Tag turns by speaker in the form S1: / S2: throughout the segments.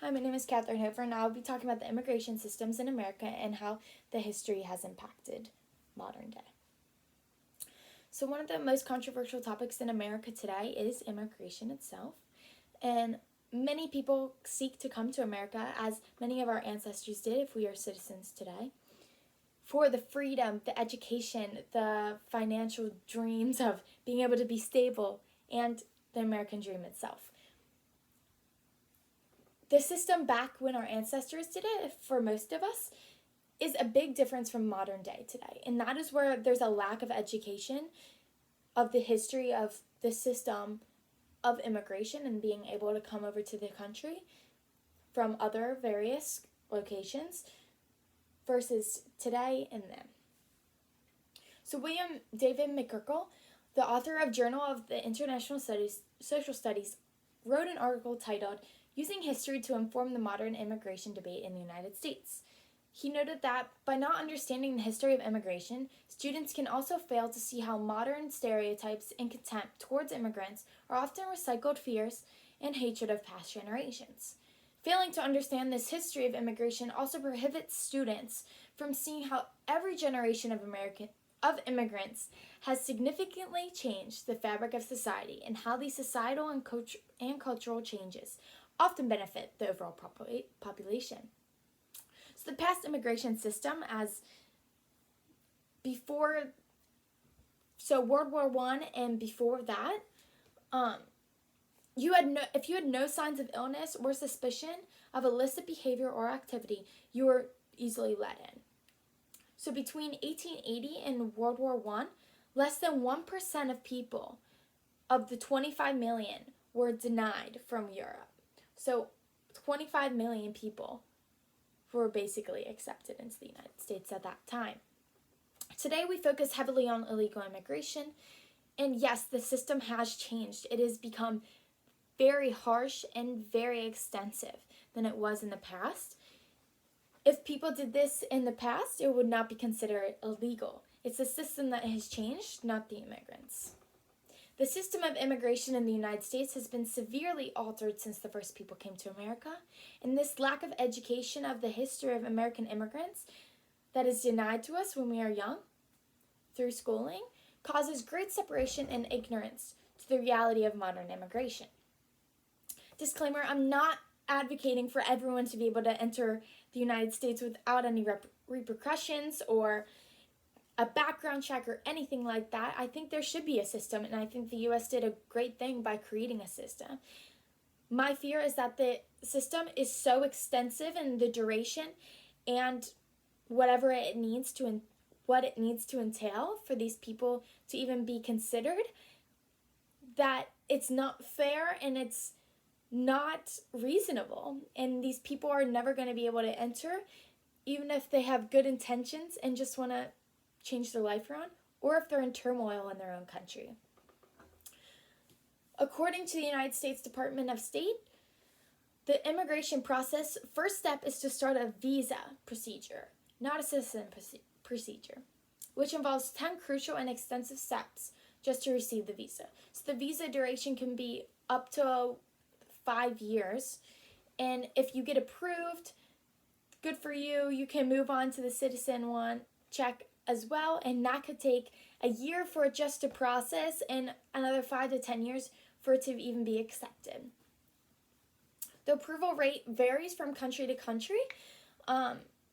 S1: Hi, my name is Catherine Hoferer, and I'll be talking about the immigration systems in America and how the history has impacted modern day. So one of the most controversial topics in America today is immigration itself. And many people seek to come to America, as many of our ancestors did if we are citizens today, for the freedom, the education, the financial dreams of being able to be stable, and the American dream itself. The system back when our ancestors did it, for most of us, is a big difference from modern day today. And that is where there's a lack of education of the history of the system of immigration and being able to come over to the country from other various locations versus today and then. So William David McGurkle, the author of Journal of the International Studies, Social Studies, wrote an article titled Using History to Inform the Modern Immigration Debate in the United States. He noted that by not understanding the history of immigration, students can also fail to see how modern stereotypes and contempt towards immigrants are often recycled fears and hatred of past generations. Failing to understand this history of immigration also prohibits students from seeing how every generation of immigrants has significantly changed the fabric of society and how these societal and cultural changes often benefit the overall population. So the past immigration system World War I and before that, if you had no signs of illness or suspicion of illicit behavior or activity, you were easily let in. So between 1880 and World War I, less than 1% of people of the 25 million were denied from Europe. So 25 million people were basically accepted into the United States at that time. Today we focus heavily on illegal immigration, and yes, the system has changed. It has become very harsh and very extensive than it was in the past. If people did this in the past, it would not be considered illegal. It's the system that has changed, not the immigrants. The system of immigration in the United States has been severely altered since the first people came to America, and this lack of education of the history of American immigrants that is denied to us when we are young through schooling causes great separation and ignorance to the reality of modern immigration. Disclaimer, I'm not advocating for everyone to be able to enter the United States without any repercussions or a background check or anything like that. I think there should be a system, and I think the U.S. did a great thing by creating a system. My fear is that the system is so extensive in the duration and what it needs to entail for these people to even be considered, that it's not fair and it's not reasonable, and these people are never going to be able to enter, even if they have good intentions and just want to change their life around, or if they're in turmoil in their own country. According to the United States Department of State, the immigration process, first step is to start a visa procedure, not a citizen procedure, which involves 10 crucial and extensive steps just to receive the visa. So the visa duration can be up to 5 years, and if you get approved, good for you. You can move on to the citizen one check as well, and that could take a year for it just to process and another 5 to 10 years for it to even be accepted. The approval rate varies from country to country.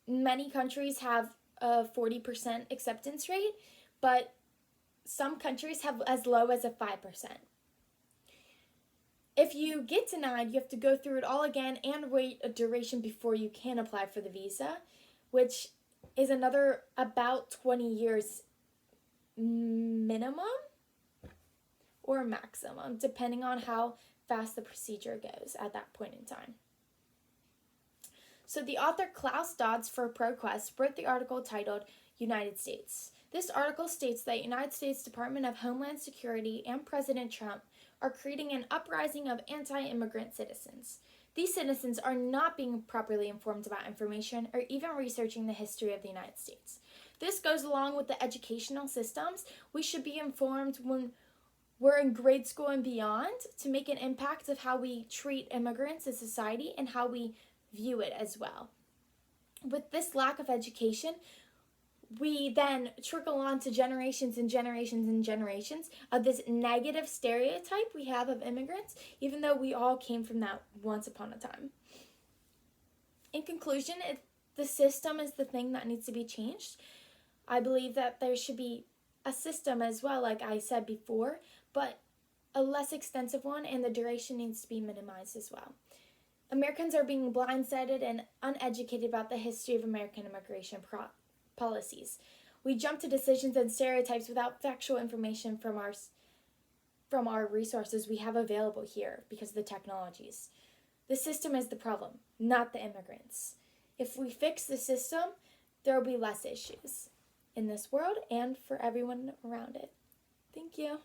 S1: Many countries have a 40% acceptance rate, but some countries have as low as a 5%. If you get denied, you have to go through it all again and wait a duration before you can apply for the visa, which is another about 20 years minimum or maximum, depending on how fast the procedure goes at that point in time. So the author Klaus Dodds for ProQuest wrote the article titled United States. This article states that United States Department of Homeland Security and President Trump are creating an uprising of anti-immigrant citizens. These citizens are not being properly informed about information or even researching the history of the United States. This goes along with the educational systems. We should be informed when we're in grade school and beyond to make an impact of how we treat immigrants in society and how we view it as well. With this lack of education, we then trickle on to generations and generations and generations of this negative stereotype we have of immigrants, even though we all came from that once upon a time. In conclusion, the system is the thing that needs to be changed. I believe that there should be a system as well, like I said before, but a less extensive one, and the duration needs to be minimized as well. Americans are being blindsided and uneducated about the history of American immigration policies. We jump to decisions and stereotypes without factual information from our resources we have available here because of the technologies. The system is the problem, not the immigrants. If we fix the system, there will be less issues in this world and for everyone around it. Thank you.